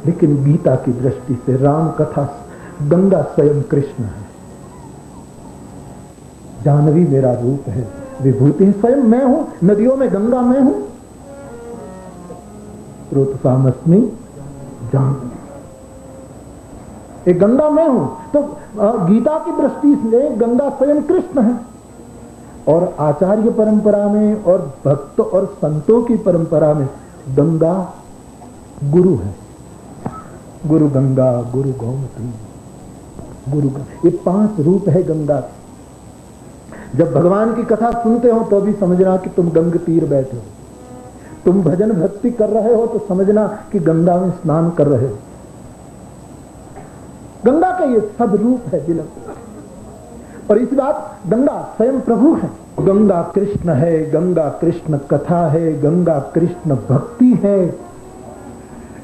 लेकिन गीता की दृष्टि से राम कथा गंगा स्वयं कृष्ण है। जाह्नवी मेरा रूप है, विभूति स्वयं मैं हूं, नदियों में गंगा मैं हूं। स्रोतसामस्मि जाह्नवी, एक गंगा मैं हूं। तो गीता की दृष्टि से गंगा स्वयं कृष्ण है। और आचार्य परंपरा में और भक्त और संतों की परंपरा में गंगा गुरु है। गुरु गंगा, गुरु गोमती, गुरु, ये 5 रूप है गंगा। जब भगवान की कथा सुनते हो तो भी समझना कि तुम गंग तीर बैठे हो। तुम भजन भक्ति कर रहे हो तो समझना कि गंगा में स्नान कर रहे हो। गंगा का ये सब रूप है बिल्कुल। और इस बात गंगा स्वयं प्रभु है। गंगा कृष्ण है, गंगा कृष्ण कथा है, गंगा कृष्ण भक्ति है,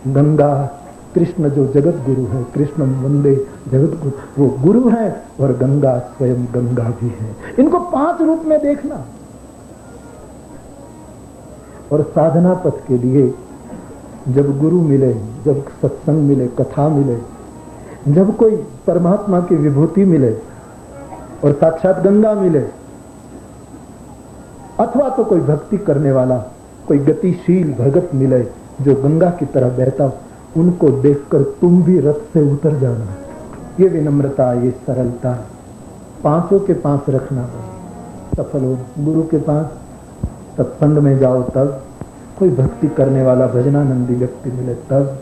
गंगा कृष्ण जो जगत गुरु है, कृष्ण वंदे जगत गुरु, वो गुरु है। और गंगा स्वयं गंगा भी है। इनको 5 रूप में देखना। और साधना पथ के लिए जब गुरु मिले, जब सत्संग मिले, कथा मिले, जब कोई परमात्मा की विभूति मिले और साक्षात गंगा मिले, अथवा तो कोई भक्ति करने वाला, कोई गतिशील भगत मिले जो गंगा की तरह बहता, उनको देखकर तुम भी रथ से उतर जाना। ये विनम्रता, ये सरलता 5 के 5 रखना सफल हो। गुरु के पास सत्संग में जाओ तब, कोई भक्ति करने वाला भजनानंदी व्यक्ति मिले तब,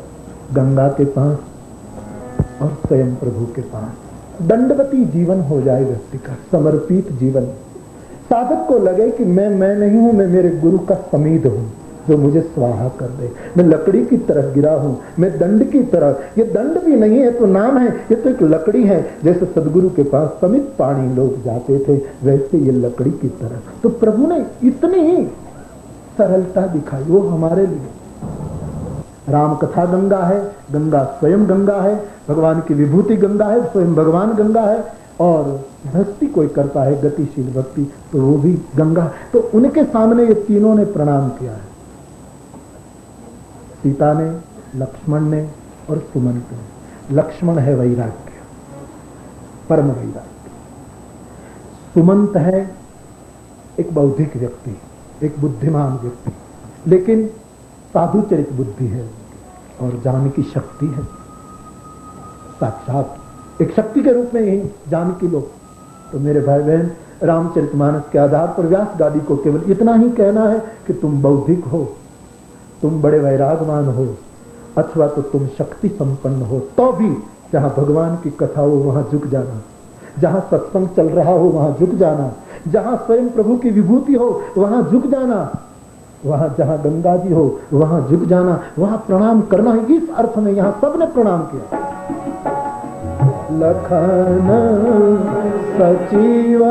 गंगा के पास और स्वयं प्रभु के पास। दंडवती जीवन हो जाए व्यक्ति का, समर्पित जीवन। साधक को लगे कि मैं नहीं हूं, मैं मेरे गुरु का समीध हूं जो मुझे स्वाहा कर दे। मैं लकड़ी की तरफ गिरा हूं, मैं दंड की तरफ। ये दंड भी नहीं है तो नाम है, ये तो एक लकड़ी है। जैसे सदगुरु के पास समित पाणी लोग जाते थे, वैसे ये लकड़ी की तरफ। तो प्रभु ने इतनी ही सरलता दिखाई वो हमारे लिए। राम कथा गंगा है, गंगा स्वयं गंगा है, भगवान की विभूति गंगा है, स्वयं भगवान गंगा है। और भक्ति कोई करता है, गतिशील भक्ति, तो वो भी गंगा। तो उनके सामने ये तीनों ने प्रणाम किया है। सीता ने, लक्ष्मण ने और सुमंत ने। लक्ष्मण है वैराग्य, परम वैराग्य। सुमंत है एक बौद्धिक व्यक्ति, एक बुद्धिमान व्यक्ति, लेकिन साधुचरित बुद्धि है और जानकी शक्ति है। साक्षात एक शक्ति के रूप में ही जानकी लोग। तो मेरे भाई बहन, रामचरितमानस के आधार पर व्यास गादी को केवल इतना ही कहना है कि तुम बौद्धिक हो, तुम बड़े वैरागवान हो, अथवा तो तुम शक्ति संपन्न हो, तो भी जहां भगवान की कथा हो वहां झुक जाना, जहां सत्संग चल रहा हो वहां झुक जाना, जहां स्वयं प्रभु की विभूति हो वहां झुक जाना, वहां जहां गंगा जी हो वहां झुक जाना, वहां प्रणाम करना है। इस अर्थ में यहां सबने प्रणाम किया। लखन सचिव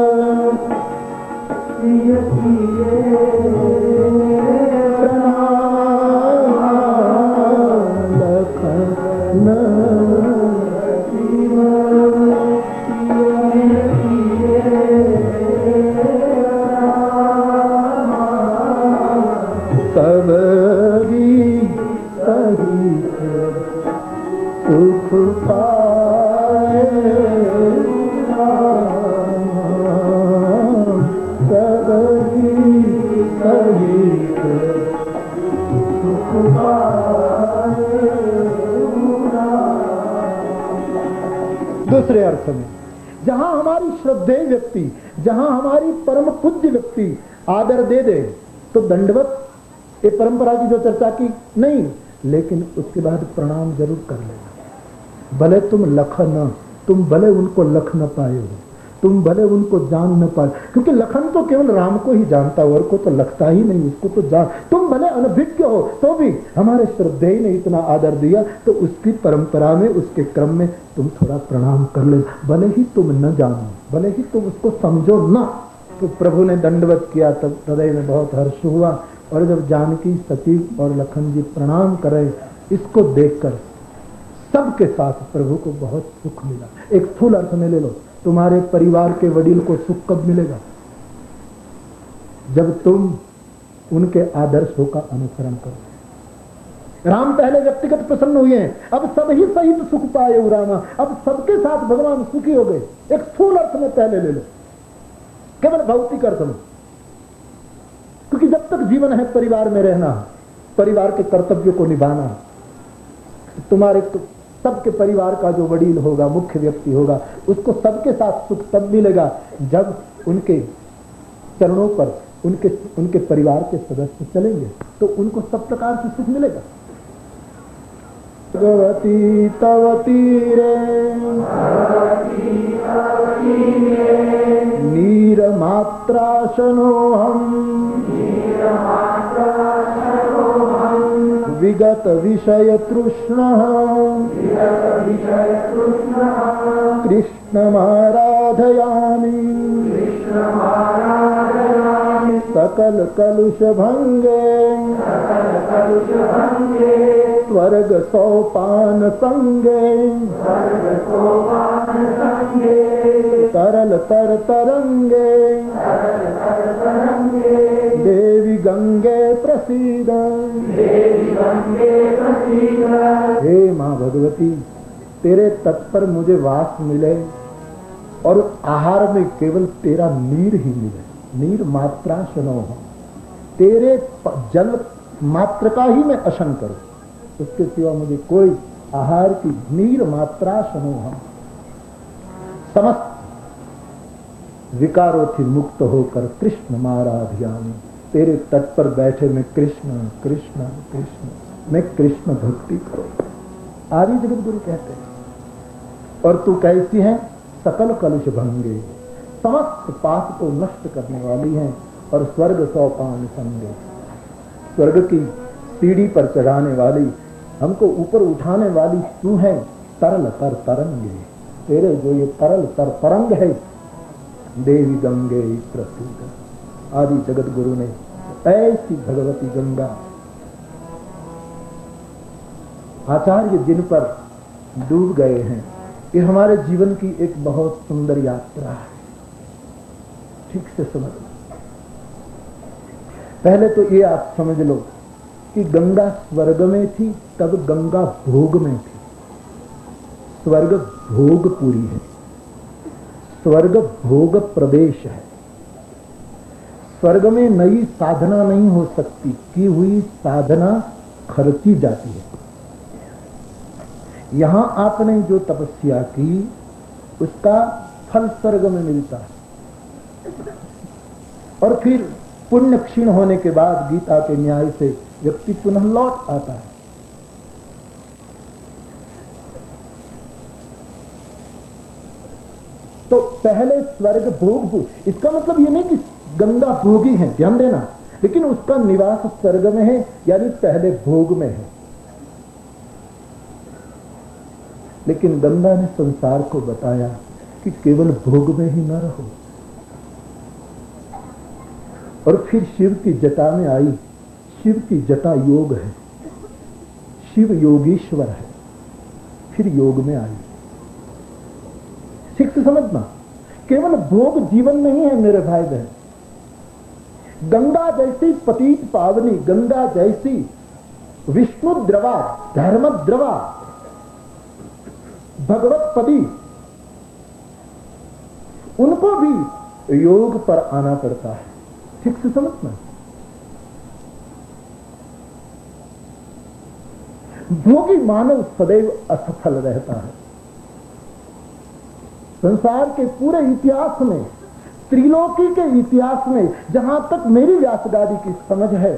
दूसरे अर्थ में, जहां हमारी श्रद्धेय व्यक्ति, जहां हमारी परम पूज्य व्यक्ति आदर दे दे तो दंडवत, ये परंपरा की जो चर्चा की नहीं, लेकिन उसके बाद प्रणाम जरूर कर लेना। भले तुम लखन, तुम भले उनको लख न पाए हो, तुम भले उनको जान न पाए, क्योंकि लखन तो केवल राम को ही जानता, और को तो लगता ही नहीं, उसको तो जान। तुम भले अनभिज्ञ हो तो भी हमारे श्रद्धेय ने इतना आदर दिया, तो उसकी परंपरा में, उसके क्रम में तुम थोड़ा प्रणाम कर ले, भले ही तुम न जानो, भले ही तुम उसको समझो ना। तो प्रभु ने दंडवत किया, तब हृदय में बहुत हर्ष हुआ। और जब जानकी, सचिव और लखन जी प्रणाम करे, इसको देखकर सबके साथ प्रभु को बहुत सुख मिला। एक स्थूल अर्थ में ले लो, तुम्हारे परिवार के वडील को सुख कब मिलेगा? जब तुम उनके आदर्शों का अनुसरण करो। राम पहले व्यक्तिगत प्रसन्न हुए हैं, अब सब ही सहित सुख पाए रामा, अब सबके साथ भगवान सुखी हो गए। एक स्थूल अर्थ में पहले ले लो, केवल भौतिक अर्थ में, क्योंकि जब तक जीवन है परिवार में रहना, परिवार के कर्तव्यों को निभाना। तुम्हारे सबके परिवार का जो वडील होगा, मुख्य व्यक्ति होगा, उसको सबके साथ सुख तब मिलेगा जब उनके चरणों पर उनके परिवार के सदस्य चलेंगे, तो उनको सब प्रकार से सुख मिलेगा। भगवती तव तीरे नीर मात्राशनोहम विगत विषय तृष्ण कृष्णमाराधयामि सकल कलुष भंगे स्वर्ग सोपान संगे तरल तर तरंगे देवी गंगे प्रसीद। हे माँ भगवती, तेरे तट पर मुझे वास मिले और आहार में केवल तेरा नीर ही मिले। नीर मात्रा शनो, तेरे जल मात्र का ही मैं अशन करूं, उसके सिवा मुझे कोई आहार की नीर मात्रा शनो हम। समस्त विकारों से मुक्त होकर कृष्ण माराध्यामी, तेरे तट पर बैठे मैं कृष्ण कृष्ण कृष्ण, मैं कृष्ण भक्ति करूं। आदि जगत गुरु कहते हैं। और तू कैसी है? सकल कलुष भंगे, समस्त पाप को नष्ट करने वाली है। और स्वर्ग सोपान संगे, स्वर्ग की सीढ़ी पर चढ़ाने वाली, हमको ऊपर उठाने वाली तू है। तरल तर तरंगे, तेरे जो ये तरल तर तरंग है, देवी गंगे प्रसिद्ध। आदि जगत गुरु ने ऐसी भगवती गंगा, आचार्य जिन पर डूब गए हैं, ये हमारे जीवन की एक बहुत सुंदर यात्रा है। ठीक से समझ लो। पहले तो ये आप समझ लो कि गंगा स्वर्ग में थी, तब गंगा भोग में थी। स्वर्ग भोगपुरी है, स्वर्ग भोग प्रदेश है। स्वर्ग में नई साधना नहीं हो सकती, की हुई साधना खर्ची जाती है। यहां आपने जो तपस्या की, उसका फल स्वर्ग में मिलता है। और फिर पुण्य क्षीण होने के बाद गीता के न्याय से व्यक्ति पुनः लौट आता है। तो पहले स्वर्ग भोग, इसका मतलब ये नहीं कि गंगा भोगी है, ध्यान देना, लेकिन उसका निवास स्वर्ग में है, यानी पहले भोग में है। लेकिन गंगा ने संसार को बताया कि केवल भोग में ही न रहो। और फिर शिव की जटा में आई। शिव की जटा योग है, शिव योगीश्वर है, फिर योग में आई। ठीक से समझना, केवल भोग जीवन नहीं है मेरे भाई बहन। गंगा जैसी पतित पावनी, गंगा जैसी विष्णु द्रवा, धर्म द्रवा, भगवत पदी, उनको भी योग पर आना पड़ता है। ठीक से समझना। भोगी मानव सदैव असफल रहता है। संसार के पूरे इतिहास में, त्रिलोकी के इतिहास में, जहां तक मेरी व्यासगादी की समझ है,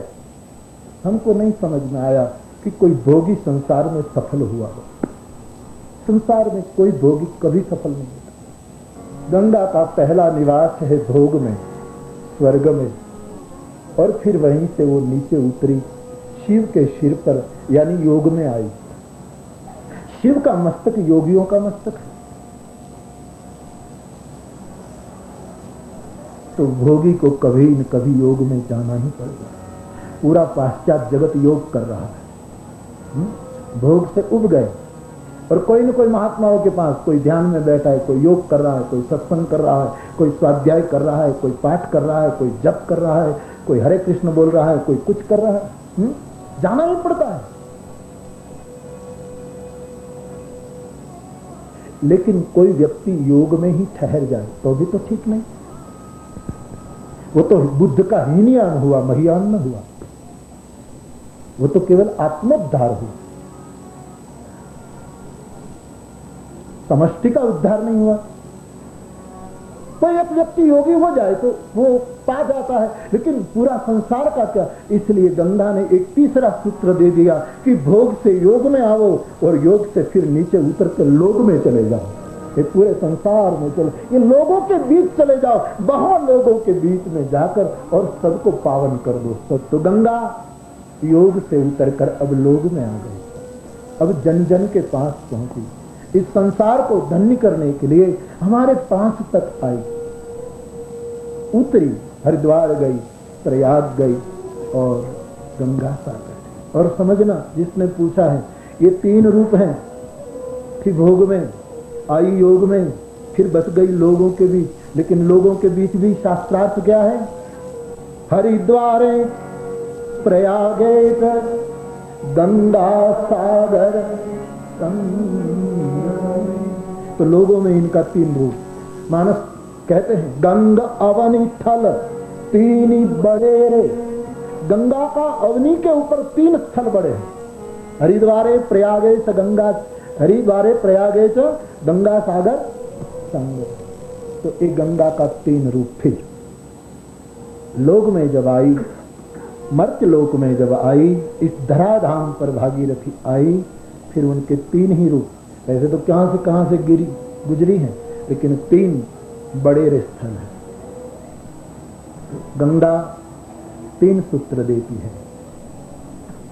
हमको नहीं समझ में आया कि कोई भोगी संसार में सफल हुआ हो। संसार में कोई भोगी कभी सफल नहीं होता। गंगा का पहला निवास है भोग में, स्वर्ग में, और फिर वहीं से वो नीचे उतरी, शिव के सिर पर, यानी योग में आई। शिव का मस्तक योगियों का मस्तक है। तो भोगी को कभी न कभी योग में जाना ही पड़ेगा। पूरा पाश्चात्य जगत योग कर रहा है, भोग से उब गए। और कोई न कोई महात्माओं के पास कोई ध्यान में बैठा है, कोई योग कर रहा है, कोई सत्संग कर रहा है, कोई स्वाध्याय कर रहा है, कोई पाठ कर रहा है, कोई जप कर रहा है, कोई हरे कृष्ण बोल रहा है, कोई कुछ कर रहा है। जाना ही पड़ता है। लेकिन कोई व्यक्ति योग में ही ठहर जाए तो भी तो ठीक नहीं। वो तो बुद्ध का हीनयान हुआ, महियान न हुआ। वो तो केवल आत्मोद्धार हुआ, समष्टि का उद्धार नहीं हुआ। कोई एक व्यक्ति योगी हो जाए तो वो पा जाता है, लेकिन पूरा संसार का क्या। इसलिए गंगा ने एक तीसरा सूत्र दे दिया कि भोग से योग में आओ और योग से फिर नीचे उतर कर लोग में चले जाओ। ये पूरे संसार में चलो, ये लोगों के बीच चले जाओ, बहुत लोगों के बीच में जाकर और सबको पावन कर दो। तो गंगा योग से उतर कर अब लोग में आ गई, अब जन जन के पास पहुंची। इस संसार को धन्य करने के लिए हमारे पास तक आई, उतरी, हरिद्वार गई, प्रयाग गई और गंगा सागर। और समझना, जिसने पूछा है, ये 3 रूप हैं। थी भोग में, आई योग में, फिर बस गई लोगों के बीच। लेकिन लोगों के बीच भी शास्त्रार्थ क्या है? हरिद्वारे प्रयागे गंगा सागर। तो लोगों में इनका 3 रूप। मानस कहते हैं गंग अवनी थल 3 बड़े रे। गंगा का अवनी के ऊपर 3 स्थल बड़े हैं। हरिद्वारे प्रयागे च गंगा, हरिद्वारे प्रयागे च गंगा सागर संगम। तो एक गंगा का 3 रूप। फिर लोक में जब आई, मर्त्य लोक में जब आई, इस धराधाम पर भागीरथी आई, फिर उनके 3 ही रूप। वैसे तो कहां से गुजरी हैं, लेकिन 3 बड़े स्थल हैं। गंगा 3 सूत्र देती है।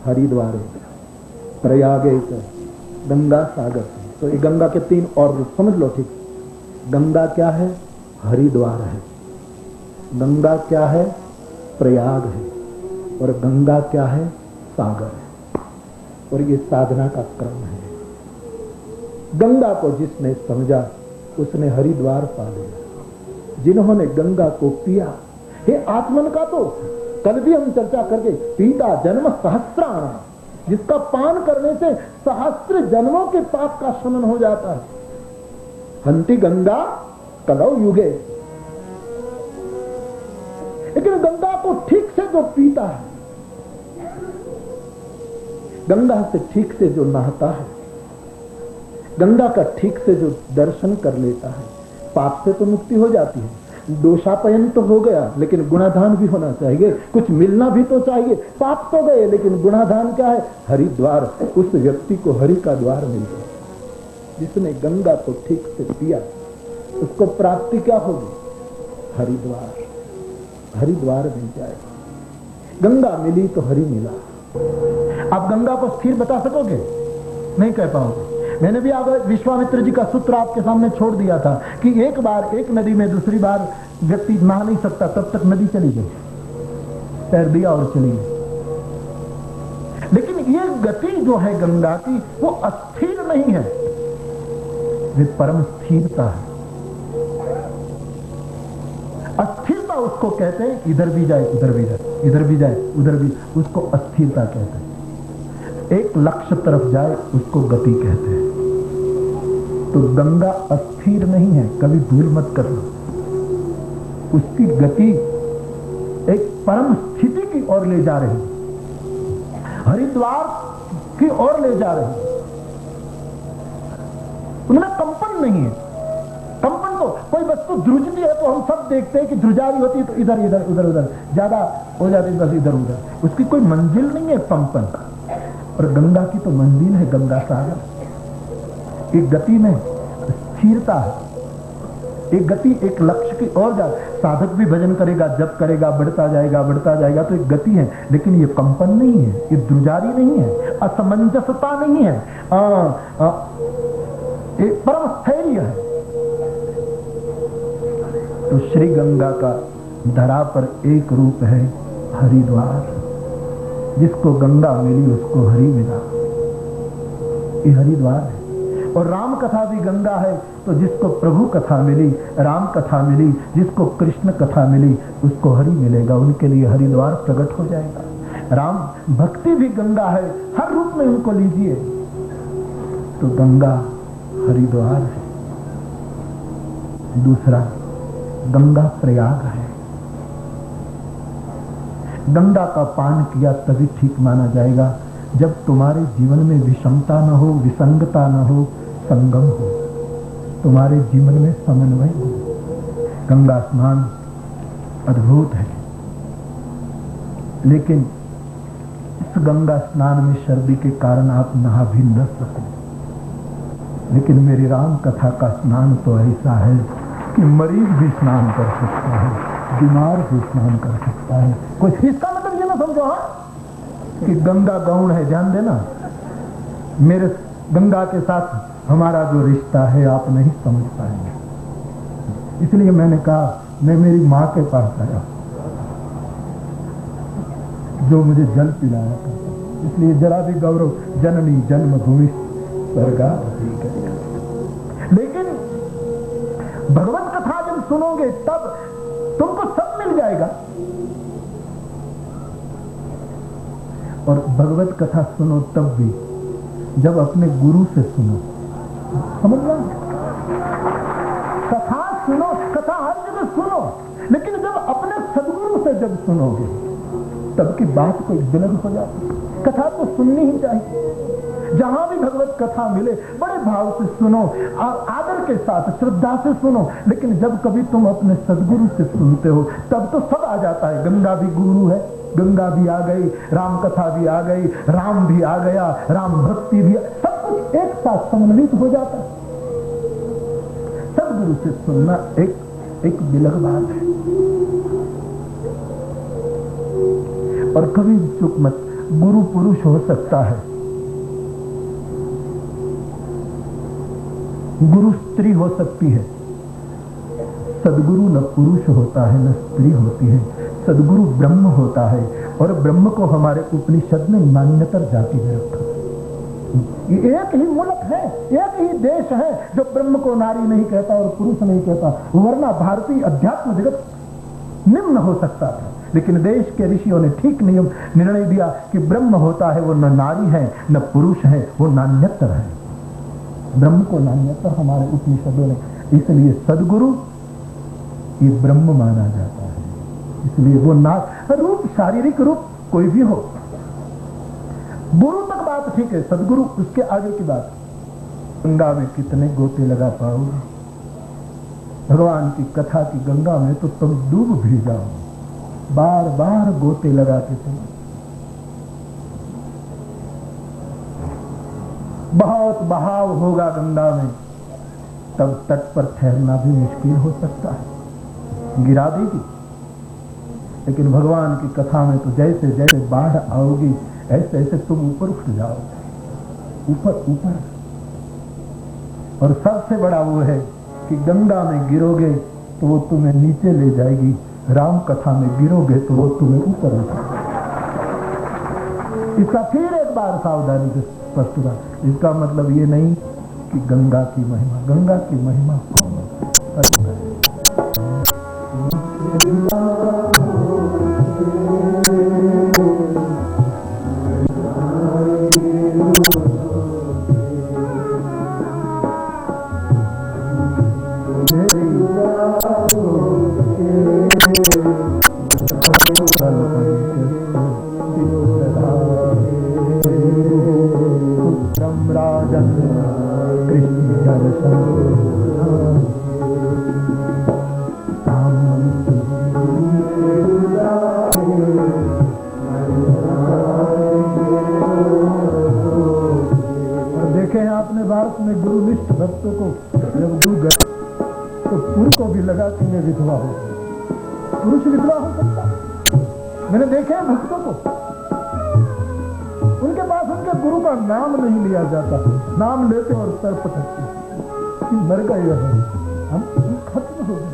हरिद्वार, प्रयागे, गंगा सागर। तो ये गंगा के 3 और रूप समझ लो ठीक। गंगा क्या है? हरिद्वार है। गंगा क्या है? प्रयाग है। और गंगा क्या है? सागर है। और ये साधना का क्रम है। गंगा को जिसने समझा उसने हरिद्वार पा लिया। जिन्होंने गंगा को पिया, हे आत्मन का तो कल भी हम चर्चा करके, पीता जन्म सहस्राण, जिसका पान करने से सहस्त्र जन्मों के पाप का शमन हो जाता है। हंति गंगा कलौ युगे। लेकिन गंगा को ठीक से जो पीता है, गंगा से ठीक से जो नहाता है, गंगा का ठीक से जो दर्शन कर लेता है, पाप से तो मुक्ति हो जाती है। दोषापयन तो हो गया, लेकिन गुणाधान भी होना चाहिए, कुछ मिलना भी तो चाहिए। पाप तो गए, लेकिन गुणाधान क्या है? हरिद्वार। उस व्यक्ति को हरि का द्वार मिल गया। जिसने गंगा को ठीक से पिया, उसको प्राप्ति क्या होगी? हरिद्वार। हरिद्वार मिल जाएगा। गंगा मिली तो हरि मिला। आप गंगा को स्थिर बता सकोगे? नहीं कह पाओगे। मैंने भी आप विश्वामित्र जी का सूत्र आपके सामने छोड़ दिया था कि एक बार एक नदी में दूसरी बार व्यक्ति नहा नहीं सकता, तब तक नदी चली गई, तैर दिया और चली गई। लेकिन ये गति जो है गंगा की, वो अस्थिर नहीं है, वे परम स्थिरता है। अस्थिरता उसको कहते हैं, इधर भी जाए उधर भी जाए, इधर भी जाए उधर भी, उसको अस्थिरता कहते हैं। एक लक्ष्य तरफ जाए उसको गति कहते हैं। तो गंगा अस्थिर नहीं है, कभी भूल मत करना। उसकी गति एक परम स्थिति की ओर ले जा रही, हरिद्वार की ओर ले जा रही। उनमें कंपन नहीं है। कंपन तो कोई वस्तु ध्रुजती है तो हम सब देखते हैं कि ध्रुजारी होती है तो इधर इधर उधर उधर ज्यादा हो जाती है, बस इधर उधर। उसकी कोई मंजिल नहीं है कंपन। और गंगा की तो मंजिल है गंगा सागर। एक गति में स्थिरता है, एक गति एक लक्ष्य की ओर जा। साधक भी भजन करेगा, जप करेगा, बढ़ता जाएगा तो एक गति है। लेकिन ये कंपन नहीं है, ये ध्रुजारी नहीं है, असमंजसता नहीं है, एक परम स्थैर्य है। तो श्री गंगा का धरा पर एक रूप है हरिद्वार। जिसको गंगा मिली उसको हरि मिला, ये हरिद्वार है। और राम कथा भी गंगा है। तो जिसको प्रभु कथा मिली, राम कथा मिली, जिसको कृष्ण कथा मिली, उसको हरि मिलेगा। उनके लिए हरिद्वार प्रकट हो जाएगा। राम भक्ति भी गंगा है, हर रूप में उनको लीजिए। तो गंगा हरिद्वार है। दूसरा, गंगा प्रयाग है। गंगा का पान किया तभी ठीक माना जाएगा जब तुम्हारे जीवन में विषमता न हो, विसंगता न हो, संगम हो, तुम्हारे जीवन में समन्वय हो। गंगा स्नान अद्भुत है, लेकिन इस गंगा स्नान में सर्दी के कारण आप नहा भी न सको। लेकिन मेरी राम कथा का स्नान तो ऐसा है कि मरीज भी स्नान कर सकता है, बीमार भी स्नान कर सकता है। कोई इसका मतलब ये ना समझो कि गंगा गौण है। ध्यान देना, मेरे गंगा के साथ हमारा जो रिश्ता है आप नहीं समझ पाएंगे। इसलिए मैंने कहा मैं मेरी माँ के पास आया जो मुझे जल पिलाया था, इसलिए जरा भी गौरव जननी जन्मभूमि स्वर्गा। लेकिन भगवत कथा जब सुनोगे तब तुमको सब मिल जाएगा। और भगवत कथा सुनो तब भी जब अपने गुरु से सुनो। समझ लो, कथा सुनो, कथा हर जगह सुनो, लेकिन जब अपने सदगुरु से जब सुनोगे तब की बात कोई बिलग हो जाती। कथा तो सुननी ही चाहिए। जहां भी भगवत कथा मिले बड़े भाव से सुनो, आदर के साथ श्रद्धा से सुनो। लेकिन जब कभी तुम अपने सदगुरु से सुनते हो तब तो सब आ जाता है। गंगा भी गुरु है, गंगा भी आ गई, राम कथा भी आ गई, राम भी आ गया, राम भक्ति भी, सब कुछ एक साथ समन्वित हो जाता है। सदगुरु से सुनना एक बिलग बात है। और कभी चुप मत, गुरु पुरुष हो सकता है, गुरु स्त्री हो सकती है। सदगुरु न पुरुष होता है न स्त्री होती है, सदगुरु ब्रह्म होता है। और ब्रह्म को हमारे उपनिषद में नान्यतर जाति में रखा। एक ही मुल्क है, एक ही देश है जो ब्रह्म को नारी नहीं कहता और पुरुष नहीं कहता, वरना भारतीय अध्यात्म जगत निम्न हो सकता था। लेकिन देश के ऋषियों ने ठीक निर्णय दिया कि ब्रह्म होता है वो न नारी है न पुरुष है, वो नान्यतर है। ब्रह्म को नान्यतर हमारे उपनिषदों ने, इसलिए सदगुरु ये ब्रह्म माना जाता है। इसलिए वो ना रूप, शारीरिक रूप कोई भी हो, गुरु तक बात ठीक है, सदगुरु उसके आगे की बात। गंगा में कितने गोते लगा पाओगे? भगवान की कथा की गंगा में तो तुम डूब भी जाओ, बार बार गोते लगाते तुम। बहुत बहाव होगा गंगा में, तब तट पर ठहरना भी मुश्किल हो सकता है, गिरा देगी। लेकिन भगवान की कथा में तो जैसे जैसे बाढ़ आओगी ऐसे ऐसे तुम ऊपर उठ जाओगे, ऊपर ऊपर। और सबसे बड़ा वो है कि गंगा में गिरोगे तो वो तुम्हें नीचे ले जाएगी, राम कथा में गिरोगे तो वो तुम्हें ऊपर उठाएगी। इसका फिर एक बार सावधानी से स्पष्ट हुआ। इसका मतलब ये नहीं कि गंगा की महिमा कौन है? भक्तों को जब गुरु गए तो पुरुष को भी लगा कि मैं विधवा हो, पुरुष विधवा हो सकता। मैंने देखे भक्तों को, उनके पास उनके गुरु का नाम नहीं लिया जाता, नाम लेते और सर पटकते कि मर गए हम खत्म हो गए।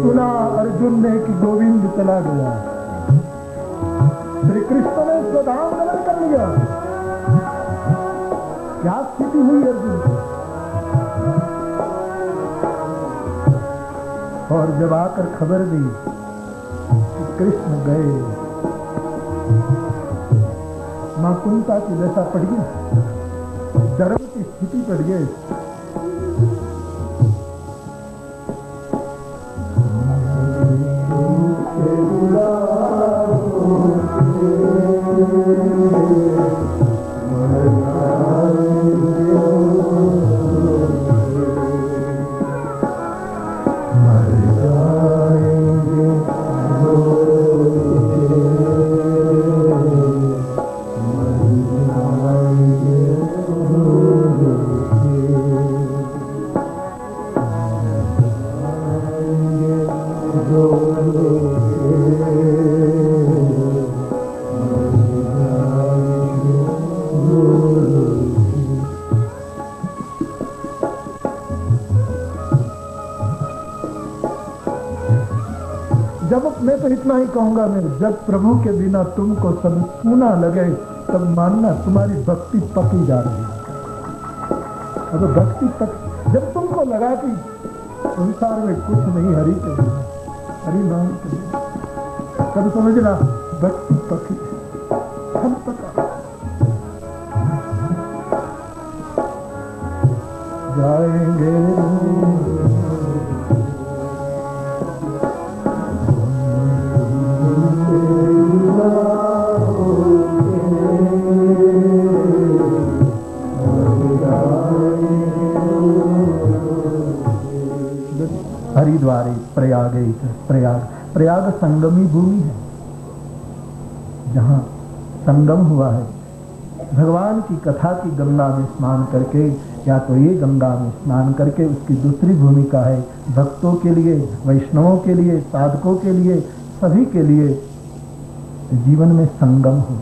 सुना अर्जुन ने कि गोविंद चला गया, श्री कृष्ण ने स्वधाम गमन कर लिया। क्या स्थिति हुई अर्जुन की? और जब आकर खबर दी कृष्ण गए। मां कुंता की दशा पड़ गई, धर्म की स्थिति पड़ गई। जब मैं तो इतना ही कहूंगा, मैं जब प्रभु के बिना तुमको सब सूना लगे तब मानना तुम्हारी भक्ति पकी जा रही है। अब भक्ति पक, जब तुमको लगा कि संसार में कुछ नहीं हरि के बिना, हरि नाम के बिना, तब समझना भक्ति पकी हम पका। जाएंगे हरिद्वार प्रयाग, प्रयाग संगमी भूमि है, जहां संगम हुआ है। भगवान की कथा की गंगा में स्नान करके, या तो ये गंगा में स्नान करके उसकी दूसरी भूमिका है भक्तों के लिए, वैष्णवों के लिए, साधकों के लिए, सभी के लिए जीवन में संगम हो,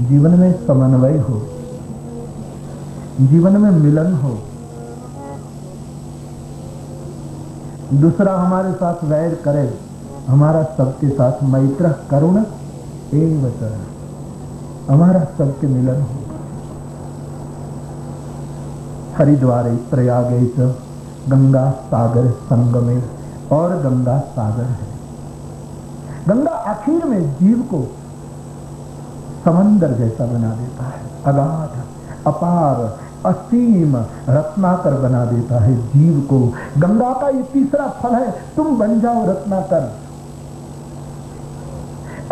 जीवन में समन्वय हो, जीवन में मिलन हो। दूसरा हमारे साथ वैर करे, हमारा सबके साथ मैत्र करुण एवं च, हमारा सबके मिलन हो। हरिद्वार प्रयाग गंगा सागर संगमे, और गंगा सागर है। गंगा आखिर में जीव को समंदर जैसा बना देता है, अगाध अपार असीम रत्नाकर बना देता है जीव को। गंगा का ये तीसरा फल है, तुम बन जाओ रत्नाकर।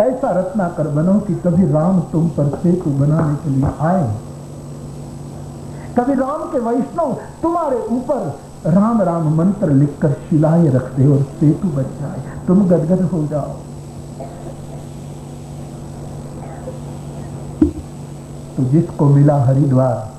ऐसा रत्नाकर बनो कि कभी राम तुम पर सेतु बनाने के लिए आए, कभी राम के वैष्णव तुम्हारे ऊपर राम राम मंत्र लिखकर शिलाएं रख दे और सेतु बन जाए, तुम गदगद हो जाओ। तो जिसको मिला हरिद्वार,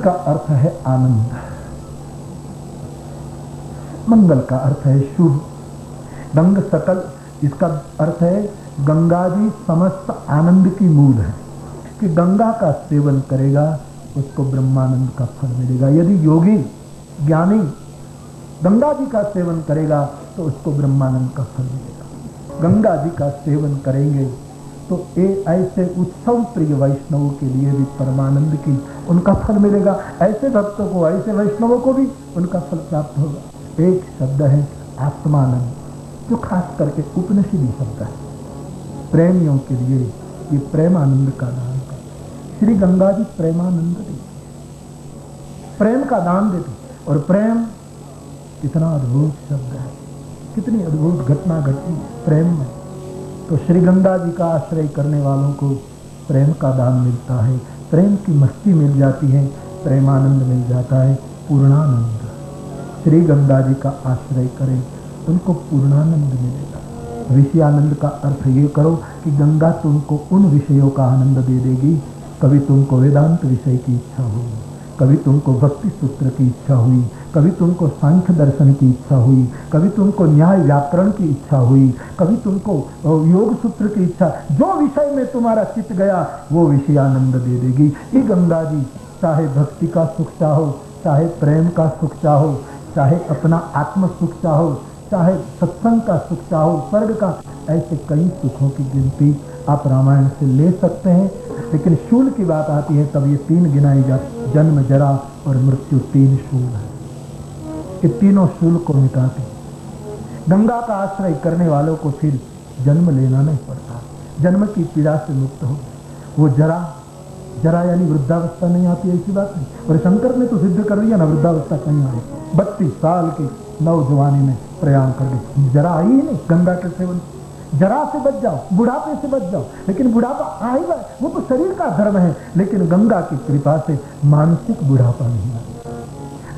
का अर्थ है आनंद, मंगल का अर्थ है शुभ, गंग सकल इसका अर्थ है गंगा जी समस्त आनंद की मूल है कि गंगा का सेवन करेगा उसको ब्रह्मानंद का फल मिलेगा। यदि योगी ज्ञानी गंगा जी का सेवन करेगा तो उसको ब्रह्मानंद का फल मिलेगा। गंगा जी का सेवन करेंगे तो ऐसे उत्सव प्रिय वैष्णवों के लिए भी परमानंद की उनका फल मिलेगा, ऐसे भक्तों को ऐसे वैष्णवों को भी उनका फल प्राप्त होगा। एक शब्द है आत्मानंद, जो खास करके उपनिषदी शब्द है प्रेमियों के लिए, ये प्रेमानंद का दान कर। श्री गंगा जी प्रेमानंद देती, प्रेम का दान देती, और प्रेम कितना अद्भुत शब्द है, कितनी अद्भुत घटना घटी प्रेम में। तो श्री गंगा जी का आश्रय करने वालों को प्रेम का दान मिलता है, प्रेम की मस्ती मिल जाती है, प्रेमानंद मिल जाता है, पूर्णानंद। श्री गंगा जी का आश्रय करें उनको पूर्णानंद मिलेगा। विषयानंद का अर्थ ये करो कि गंगा तुमको उन विषयों का आनंद दे देगी, कभी तुमको वेदांत विषय की इच्छा हुई, कभी तुमको भक्ति सूत्र की इच्छा हुई, कभी तुमको सांख्य दर्शन की इच्छा हुई, कभी तुमको न्याय व्याकरण की इच्छा हुई, कभी तुमको योग सूत्र की इच्छा, जो विषय में तुम्हारा चित्त गया वो विषयानंद दे देगी। ये गंगा जी चाहे भक्ति का सुख चाहो, चाहे प्रेम का सुख चाहो, चाहे अपना आत्म सुख चाहो, चाहे सत्संग का सुख चाहो, स्वर्ग का, ऐसे कई सुखों की गिनती आप रामायण से ले सकते हैं। लेकिन शूल की बात आती है तब ये तीन गिनाई जाती, जन्म जरा और मृत्यु, तीन शूल है, ये तीनों शूल को मिटाते। गंगा का आश्रय करने वालों को फिर जन्म लेना नहीं पड़ता, जन्म की पीड़ा से मुक्त हो। वो जरा यानी वृद्धावस्था नहीं आती, ऐसी बात नहीं। और शंकर ने तो सिद्ध कर दिया ना, वृद्धावस्था कहीं आई, 32 साल के नौजवानी में प्रयाण कर गई, जरा आई ही नहीं। गंगा के सेवन, जरा से बच जाओ, बुढ़ापे से बच जाओ, लेकिन बुढ़ापा आ ही जाए, वो तो शरीर का धर्म है, लेकिन गंगा की कृपा से मानसिक बुढ़ापा नहीं आएगा,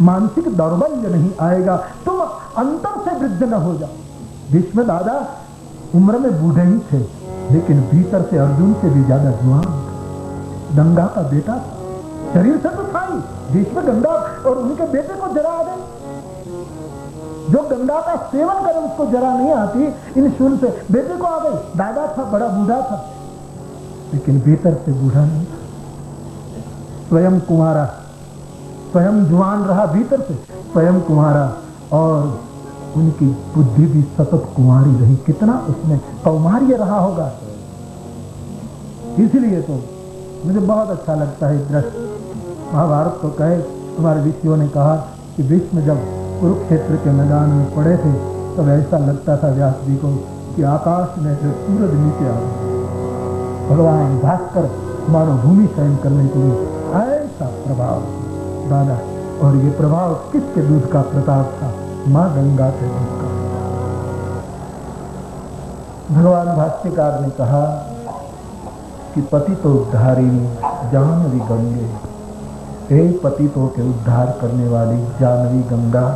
मानसिक दौर्बल्य नहीं आएगा, तुम अंतर से वृद्ध न हो जाओ। भीष्म दादा उम्र में बूढ़े ही थे, लेकिन भीतर से अर्जुन से भी ज्यादा जवान, गंगा का बेटा था, शरीर से तो था ही, भीष्म गंगा और उनके बेटे को जरा आ गई। जो गंगा का सेवन करे उसको जरा नहीं आती, इन शूल से बेटे को आ गई। दादा था, बड़ा बूढ़ा था, लेकिन भीतर से बूढ़ा नहीं था, स्वयं कुमारा, स्वयं जवान रहा भीतर से, स्वयं कुमारा, और उनकी बुद्धि भी सतत कुमारी रही। कितना उसमें कौमार्य रहा होगा। इसलिए तो मुझे बहुत अच्छा लगता है दृश्य। महाभारत तो कहे, हमारे ऋषियों ने कहा कि भीष्म जब कुरुक्षेत्र के मैदान में पड़े थे तब ऐसा लगता था व्यास जी को कि आकाश में से सूरज नीचे आ गया, भगवान भास्कर मानो भूमि शयन करने के लिए, ऐसा प्रभाव दादा। और ये प्रभाव किसके दूध का प्रताप था? माँ गंगा के दूध का। भगवान भाष्यकार ने कहा कि पति तो उद्धारिणी जानवी गंगे, हे पतितों के उद्धार करने वाली जानवी गंगा,